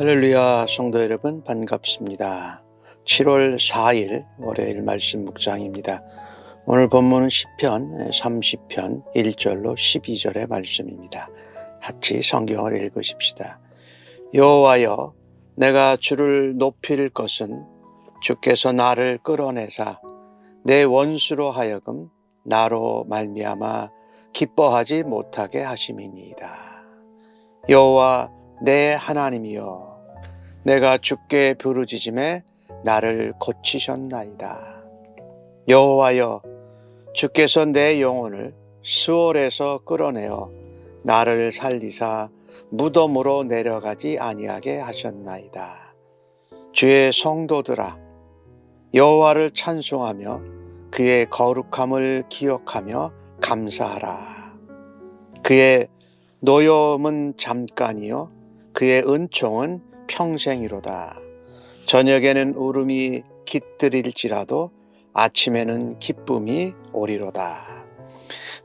할렐루야, 성도 여러분 반갑습니다. 7월 4일 월요일 말씀 묵상입니다. 오늘 본문은 시편 30편 1절로 12절의 말씀입니다. 같이 성경을 읽으십시다. 여호와여, 내가 주를 높일 것은 주께서 나를 끌어내사 내 원수로 하여금 나로 말미암아 기뻐하지 못하게 하심이니이다. 여호와 내 하나님이여, 내가 주께 부르짖음에 나를 고치셨나이다. 여호와여, 주께서 내 영혼을 수월에서 끌어내어 나를 살리사 무덤으로 내려가지 아니하게 하셨나이다. 주의 성도들아, 여호와를 찬송하며 그의 거룩함을 기억하며 감사하라. 그의 노여움은 잠깐이요 그의 은총은 평생이로다. 저녁에는 울음이 깃들일지라도 아침에는 기쁨이 오리로다.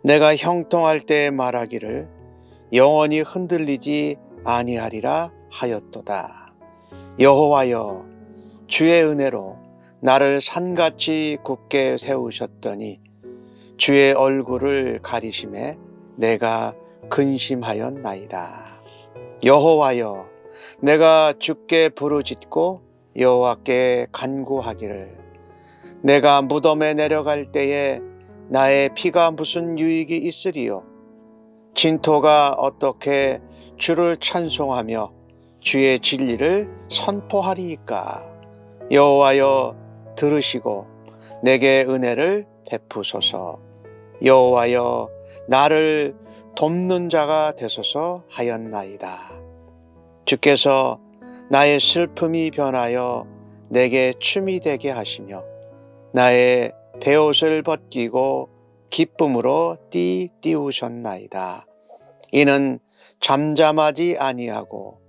내가 형통할 때에 말하기를 영원히 흔들리지 아니하리라 하였도다. 여호와여, 주의 은혜로 나를 산같이 굳게 세우셨더니 주의 얼굴을 가리심에 내가 근심하였나이다. 여호와여, 내가 주께 부르짖고 여호와께 간구하기를 내가 무덤에 내려갈 때에 나의 피가 무슨 유익이 있으리요? 진토가 어떻게 주를 찬송하며 주의 진리를 선포하리이까? 여호와여, 들으시고 내게 은혜를 베푸소서. 여호와여, 나를 돕는 자가 되소서 하였나이다. 주께서 나의 슬픔이 변하여 내게 춤이 되게 하시며 나의 베옷을 벗기고 기쁨으로 띠우셨나이다. 이는 잠잠하지 아니하고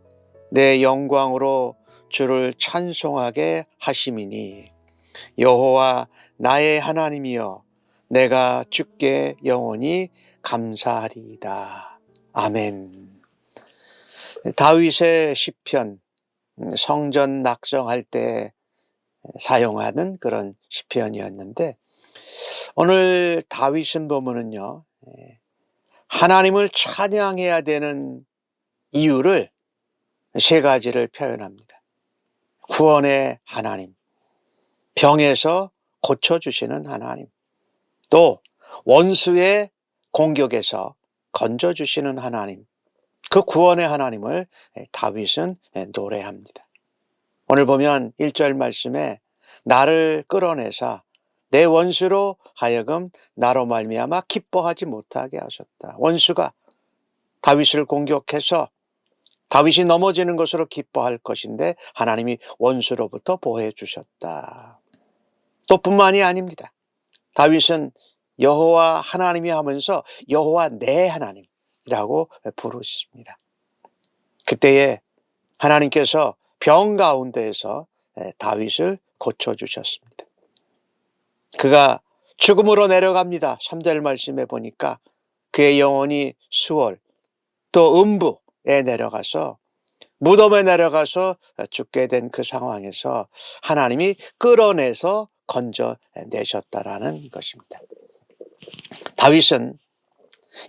내 영광으로 주를 찬송하게 하심이니. 여호와 나의 하나님이여, 내가 주께 영원히 감사하리이다. 아멘. 다윗의 시편, 성전 낙성할 때 사용하는 그런 시편이었는데, 오늘 다윗은 보면은요, 하나님을 찬양해야 되는 이유를 세 가지를 표현합니다. 구원의 하나님, 병에서 고쳐주시는 하나님, 또 원수의 공격에서 건져주시는 하나님, 그 구원의 하나님을 다윗은 노래합니다. 오늘 보면 1절 말씀에 나를 끌어내사 내 원수로 하여금 나로 말미암아 기뻐하지 못하게 하셨다. 원수가 다윗을 공격해서 다윗이 넘어지는 것으로 기뻐할 것인데 하나님이 원수로부터 보호해 주셨다. 또 뿐만이 아닙니다. 다윗은 여호와 하나님이 하면서 여호와 내 하나님이라고 부르십니다. 그때에 하나님께서 병 가운데에서 다윗을 고쳐주셨습니다. 그가 죽음으로 내려갑니다. 3절 말씀에 보니까 그의 영혼이 수월 또 음부에 내려가서 무덤에 내려가서 죽게 된 그 상황에서 하나님이 끌어내서 건져내셨다라는 것입니다. 다윗은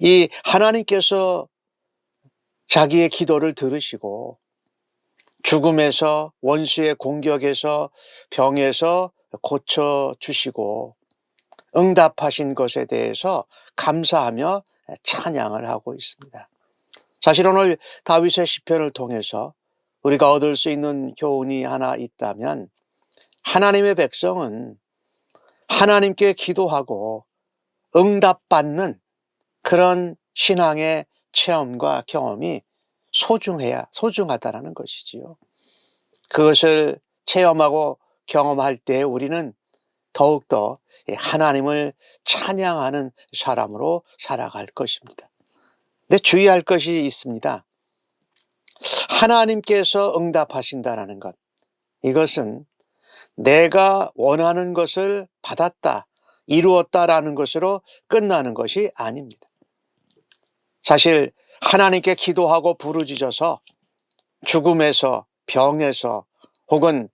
이 하나님께서 자기의 기도를 들으시고 죽음에서 원수의 공격에서 병에서 고쳐주시고 응답하신 것에 대해서 감사하며 찬양을 하고 있습니다. 사실 오늘 다윗의 시편을 통해서 우리가 얻을 수 있는 교훈이 하나 있다면, 하나님의 백성은 하나님께 기도하고 응답받는 그런 신앙의 체험과 경험이 소중하다라는 것이지요. 그것을 체험하고 경험할 때 우리는 더욱더 하나님을 찬양하는 사람으로 살아갈 것입니다. 근데 주의할 것이 있습니다. 하나님께서 응답하신다라는 것, 이것은 내가 원하는 것을 받았다, 이루었다라는 것으로 끝나는 것이 아닙니다. 사실 하나님께 기도하고 부르짖어서 죽음에서 병에서 혹은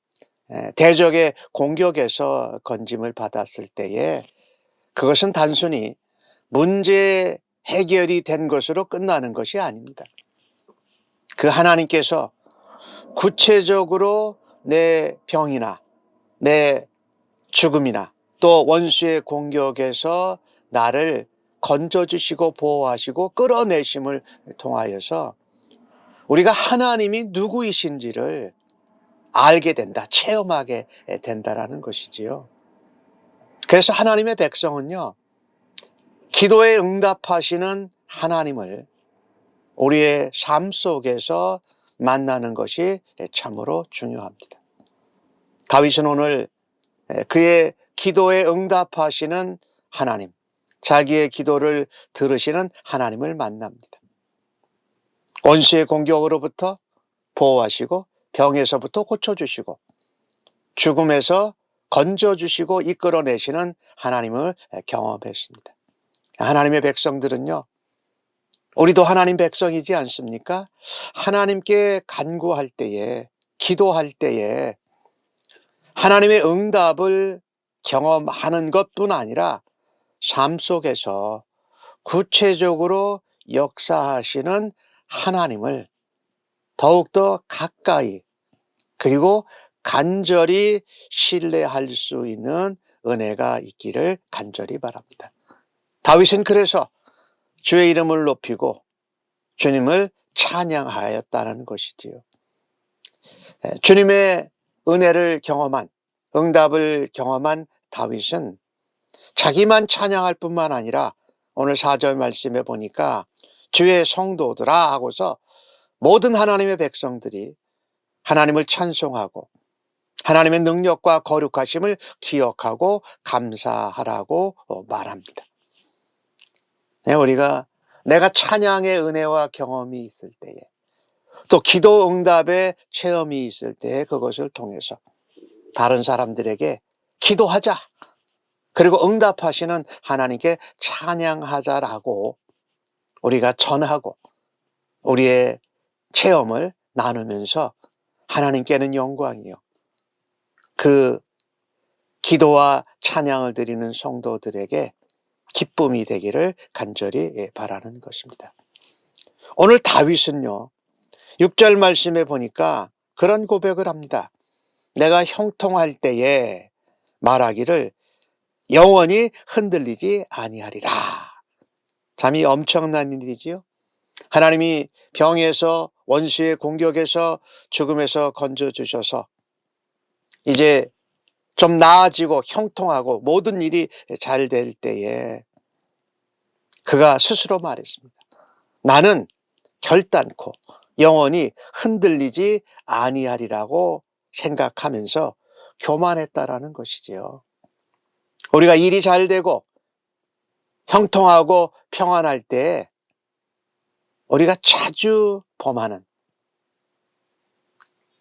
대적의 공격에서 건짐을 받았을 때에 그것은 단순히 문제 해결이 된 것으로 끝나는 것이 아닙니다. 그 하나님께서 구체적으로 내 병이나 내 죽음이나 또 원수의 공격에서 나를 건져주시고 보호하시고 끌어내심을 통하여서 우리가 하나님이 누구이신지를 알게 된다, 체험하게 된다라는 것이지요. 그래서 하나님의 백성은요, 기도에 응답하시는 하나님을 우리의 삶 속에서 만나는 것이 참으로 중요합니다. 다윗은 오늘 그의 기도에 응답하시는 하나님, 자기의 기도를 들으시는 하나님을 만납니다. 원수의 공격으로부터 보호하시고 병에서부터 고쳐주시고 죽음에서 건져주시고 이끌어내시는 하나님을 경험했습니다. 하나님의 백성들은요, 우리도 하나님 백성이지 않습니까? 하나님께 간구할 때에, 기도할 때에 하나님의 응답을 경험하는 것뿐 아니라 삶 속에서 구체적으로 역사하시는 하나님을 더욱더 가까이 그리고 간절히 신뢰할 수 있는 은혜가 있기를 간절히 바랍니다. 다윗은 그래서 주의 이름을 높이고 주님을 찬양하였다는 것이지요. 주님의 은혜를 경험한, 응답을 경험한 다윗은 자기만 찬양할 뿐만 아니라 오늘 4절 말씀에 보니까 주의 성도들아 하고서 모든 하나님의 백성들이 하나님을 찬송하고 하나님의 능력과 거룩하심을 기억하고 감사하라고 말합니다. 우리가 내가 찬양의 은혜와 경험이 있을 때에 또 기도 응답의 체험이 있을 때에 그것을 통해서 다른 사람들에게 기도하자, 그리고 응답하시는 하나님께 찬양하자라고 우리가 전하고 우리의 체험을 나누면서 하나님께는 영광이요, 그 기도와 찬양을 드리는 성도들에게 기쁨이 되기를 간절히 바라는 것입니다. 오늘 다윗은요, 6절 말씀에 보니까 그런 고백을 합니다. 내가 형통할 때에 말하기를 영원히 흔들리지 아니하리라. 참 이 엄청난 일이지요. 하나님이 병에서 원수의 공격에서 죽음에서 건져주셔서 이제 좀 나아지고 형통하고 모든 일이 잘 될 때에 그가 스스로 말했습니다. 나는 결단코 영원히 흔들리지 아니하리라고 생각하면서 교만했다라는 것이지요. 우리가 일이 잘 되고 형통하고 평안할 때 우리가 자주 범하는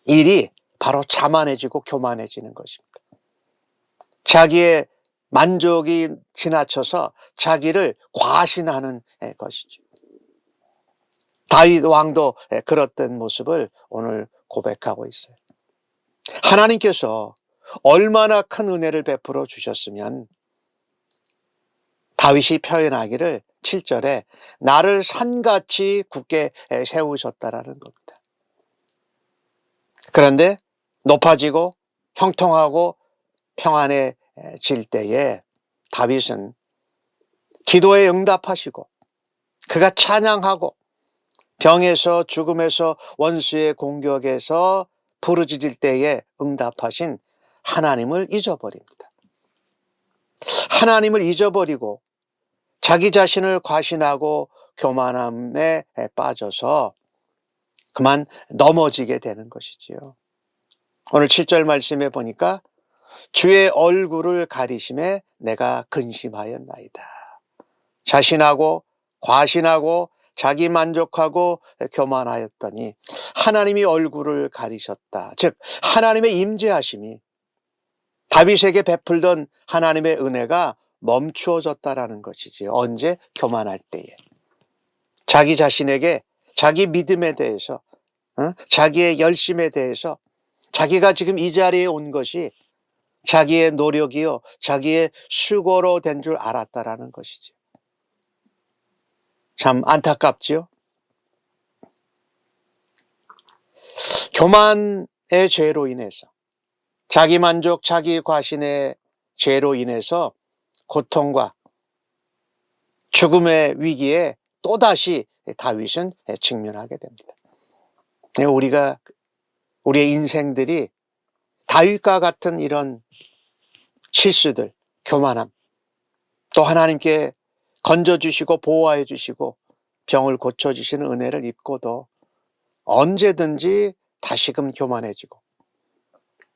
일이 바로 자만해지고 교만해지는 것입니다. 자기의 만족이 지나쳐서 자기를 과신하는 것이죠. 다윗 왕도 그랬던 모습을 오늘 고백하고 있어요. 하나님께서 얼마나 큰 은혜를 베풀어 주셨으면 다윗이 표현하기를 7절에 나를 산같이 굳게 세우셨다라는 겁니다. 그런데 높아지고 형통하고 평안해질 때에 다윗은 기도에 응답하시고 그가 찬양하고 병에서 죽음에서 원수의 공격에서 부르짖을 때에 응답하신 하나님을 잊어버립니다. 하나님을 잊어버리고 자기 자신을 과신하고 교만함에 빠져서 그만 넘어지게 되는 것이지요. 오늘 7절 말씀에 보니까 주의 얼굴을 가리심에 내가 근심하였나이다. 자신하고 과신하고 자기 만족하고 교만하였더니 하나님이 얼굴을 가리셨다. 즉 하나님의 임재하심이 다윗에게 베풀던 하나님의 은혜가 멈추어졌다라는 것이지. 언제? 교만할 때에. 자기 자신에게 자기 믿음에 대해서 자기의 열심에 대해서 자기가 지금 이 자리에 온 것이 자기의 노력이요 자기의 수고로 된 줄 알았다라는 것이죠. 참 안타깝지요. 교만의 죄로 인해서 자기 만족 자기 과신의 죄로 인해서 고통과 죽음의 위기에 또다시 다윗은 직면하게 됩니다. 우리의 인생들이 다윗과 같은 이런 실수들, 교만함, 또 하나님께 건져주시고 보호해 주시고 병을 고쳐주시는 은혜를 입고도 언제든지 다시금 교만해지고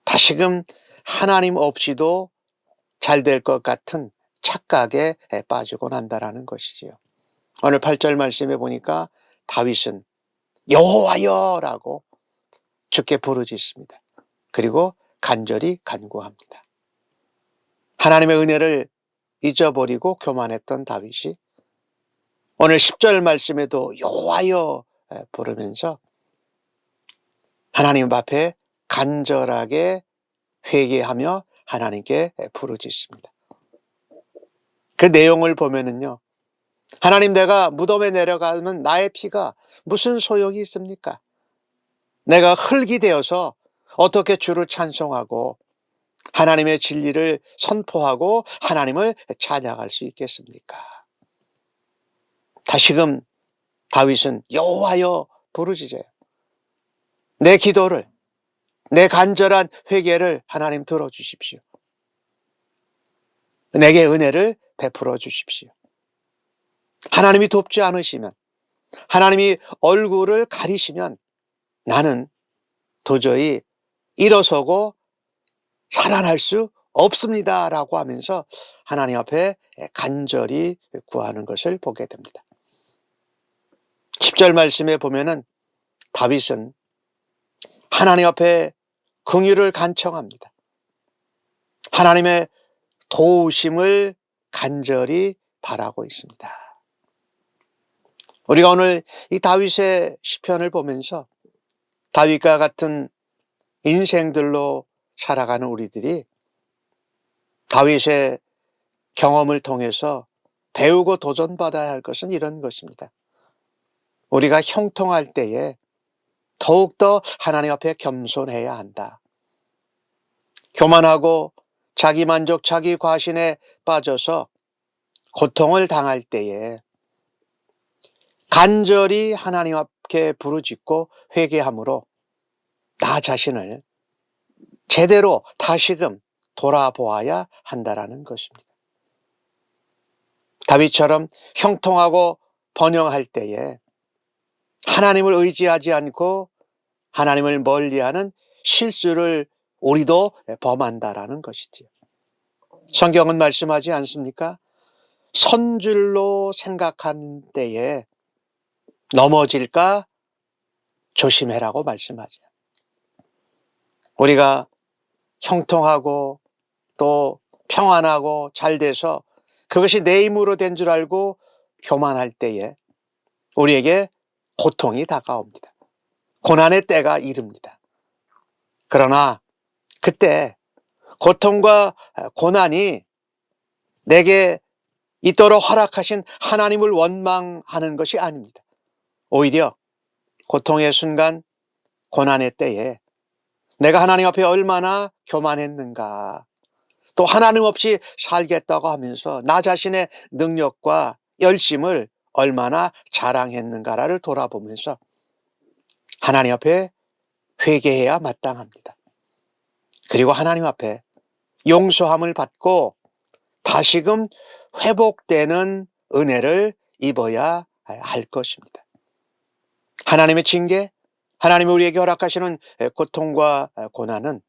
다시금 하나님 없이도 잘 될 것 같은 착각에 빠지곤 한다는 것이지요. 오늘 8절 말씀에 보니까 다윗은 여호와여라고 주께 부르짖습니다. 그리고 간절히 간구합니다. 하나님의 은혜를 잊어버리고 교만했던 다윗이 오늘 10절 말씀에도 여호와여 부르면서 하나님 앞에 간절하게 회개하며 하나님께 부르짖습니다. 그 내용을 보면은요, 하나님, 내가 무덤에 내려가면 나의 피가 무슨 소용이 있습니까? 내가 흙이 되어서 어떻게 주를 찬송하고 하나님의 진리를 선포하고 하나님을 찬양할 수 있겠습니까? 다시금 다윗은 여호와여 부르짖어요. 내 기도를, 내 간절한 회개를 하나님 들어주십시오. 내게 은혜를 베풀어 주십시오. 하나님이 돕지 않으시면, 하나님이 얼굴을 가리시면 나는 도저히 일어서고 살아날 수 없습니다 라고 하면서 하나님 앞에 간절히 구하는 것을 보게 됩니다. 10절 말씀에 보면은 다윗은 하나님 앞에 긍휼을 간청합니다. 하나님의 도우심을 간절히 바라고 있습니다. 우리가 오늘 이 다윗의 시편을 보면서 다윗과 같은 인생들로 살아가는 우리들이 다윗의 경험을 통해서 배우고 도전받아야 할 것은 이런 것입니다. 우리가 형통할 때에 더욱더 하나님 앞에 겸손해야 한다. 교만하고 자기 만족, 자기 과신에 빠져서 고통을 당할 때에 간절히 하나님 앞에 부르짖고 회개함으로 나 자신을 제대로 다시금 돌아보아야 한다라는 것입니다. 다윗처럼 형통하고 번영할 때에 하나님을 의지하지 않고 하나님을 멀리하는 실수를 우리도 범한다라는 것이지요. 성경은 말씀하지 않습니까? 선줄로 생각한 때에 넘어질까 조심해라고 말씀하죠. 우리가 형통하고 또 평안하고 잘 돼서 그것이 내 힘으로 된 줄 알고 교만할 때에 우리에게 고통이 다가옵니다. 고난의 때가 이릅니다. 그러나 그때 고통과 고난이 내게 있도록 허락하신 하나님을 원망하는 것이 아닙니다. 오히려 고통의 순간, 고난의 때에 내가 하나님 앞에 얼마나 교만했는가, 또 하나님 없이 살겠다고 하면서 나 자신의 능력과 열심을 얼마나 자랑했는가를 돌아보면서 하나님 앞에 회개해야 마땅합니다. 그리고 하나님 앞에 용서함을 받고 다시금 회복되는 은혜를 입어야 할 것입니다. 하나님의 징계, 하나님이 우리에게 허락하시는 고통과 고난은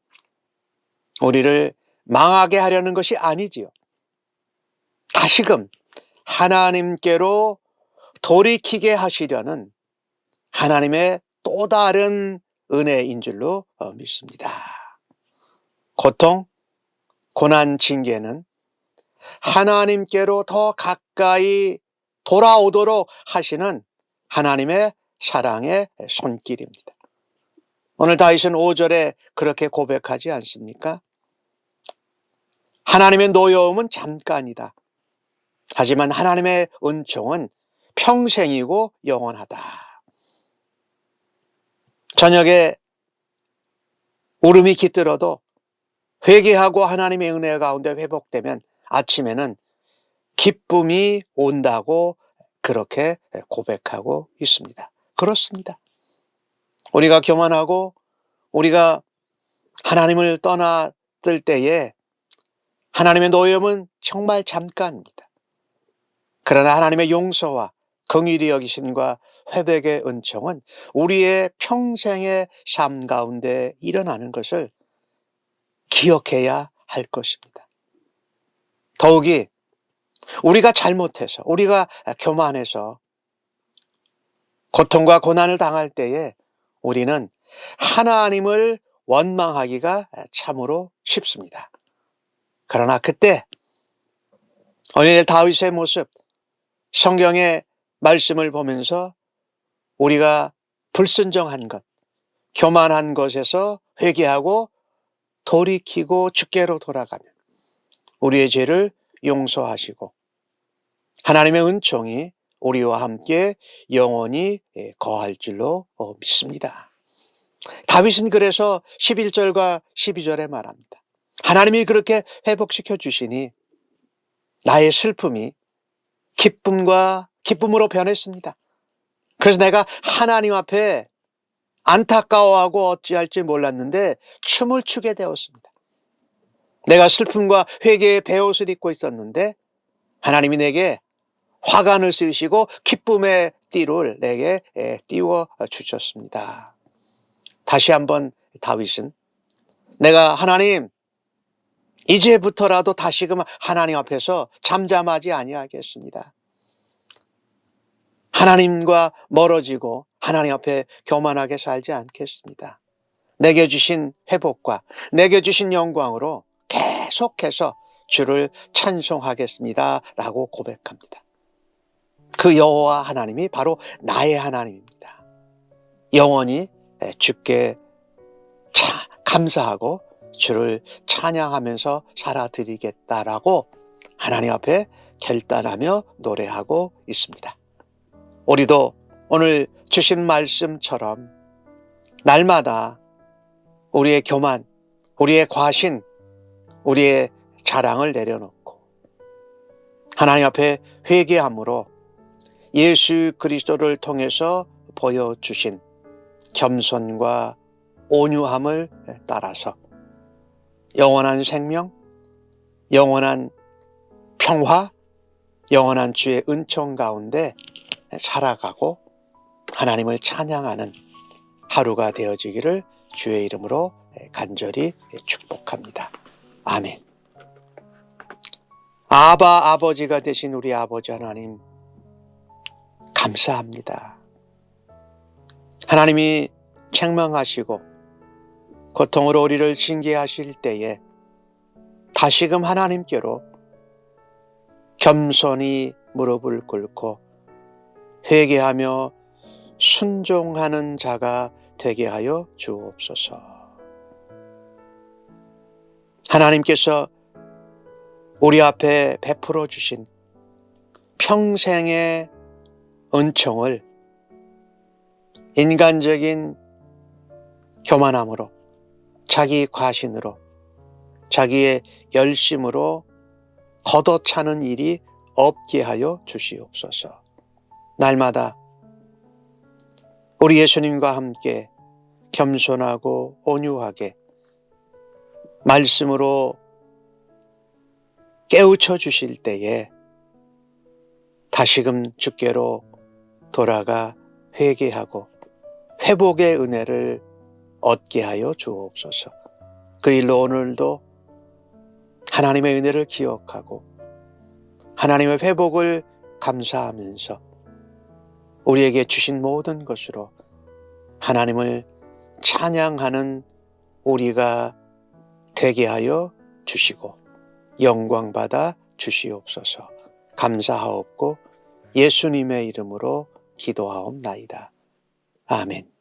우리를 망하게 하려는 것이 아니지요. 다시금 하나님께로 돌이키게 하시려는 하나님의 또 다른 은혜인 줄로 믿습니다. 고통, 고난, 징계는 하나님께로 더 가까이 돌아오도록 하시는 하나님의 사랑의 손길입니다. 오늘 다윗은 5절에 그렇게 고백하지 않습니까? 하나님의 노여움은 잠깐이다. 하지만 하나님의 은총은 평생이고 영원하다. 저녁에 울음이 깃들어도 회개하고 하나님의 은혜 가운데 회복되면 아침에는 기쁨이 온다고 그렇게 고백하고 있습니다. 그렇습니다. 우리가 교만하고 우리가 하나님을 떠나들 때에 하나님의 노여움은 정말 잠깐입니다. 그러나 하나님의 용서와 긍휼히 여기심과 회복의 은총은 우리의 평생의 삶 가운데 일어나는 것을 기억해야 할 것입니다. 더욱이 우리가 잘못해서 우리가 교만해서 고통과 고난을 당할 때에 우리는 하나님을 원망하기가 참으로 쉽습니다. 그러나 그때 오늘 다윗의 모습, 성경의 말씀을 보면서 우리가 불순종한 것, 교만한 것에서 회개하고 돌이키고 주께로 돌아가면 우리의 죄를 용서하시고 하나님의 은총이 우리와 함께 영원히 거할 줄로 믿습니다. 다윗은 그래서 11절과 12절에 말합니다. 하나님이 그렇게 회복시켜 주시니 나의 슬픔이 기쁨으로 변했습니다. 그래서 내가 하나님 앞에 안타까워하고 어찌할지 몰랐는데 춤을 추게 되었습니다. 내가 슬픔과 회개의 베옷을 입고 있었는데 하나님이 내게 화관을 쓰시고 기쁨의 띠를 내게 띄워 주셨습니다. 다시 한번 다윗은 내가 하나님 이제부터라도 다시금 하나님 앞에서 잠잠하지 아니하겠습니다. 하나님과 멀어지고 하나님 앞에 교만하게 살지 않겠습니다. 내게 주신 회복과 내게 주신 영광으로 계속해서 주를 찬송하겠습니다 라고 고백합니다. 그 여호와 하나님이 바로 나의 하나님입니다. 영원히 주께 감사하고 주를 찬양하면서 살아드리겠다라고 하나님 앞에 결단하며 노래하고 있습니다. 우리도 오늘 주신 말씀처럼 날마다 우리의 교만, 우리의 과신, 우리의 자랑을 내려놓고 하나님 앞에 회개함으로 예수 그리스도를 통해서 보여주신 겸손과 온유함을 따라서 영원한 생명, 영원한 평화, 영원한 주의 은총 가운데 살아가고 하나님을 찬양하는 하루가 되어지기를 주의 이름으로 간절히 축복합니다. 아멘. 아버지가 되신 우리 아버지 하나님 감사합니다. 하나님이 책망하시고 고통으로 우리를 징계하실 때에 다시금 하나님께로 겸손히 무릎을 꿇고 회개하며 순종하는 자가 되게 하여 주옵소서. 하나님께서 우리 앞에 베풀어 주신 평생의 은총을 인간적인 교만함으로 자기 과신으로 자기의 열심으로 걷어차는 일이 없게 하여 주시옵소서. 날마다 우리 예수님과 함께 겸손하고 온유하게 말씀으로 깨우쳐 주실 때에 다시금 주께로 돌아가 회개하고 회복의 은혜를 얻게 하여 주옵소서. 그 일로 오늘도 하나님의 은혜를 기억하고 하나님의 회복을 감사하면서 우리에게 주신 모든 것으로 하나님을 찬양하는 우리가 되게 하여 주시고 영광받아 주시옵소서. 감사하옵고 예수님의 이름으로 기도하옵나이다. 아멘.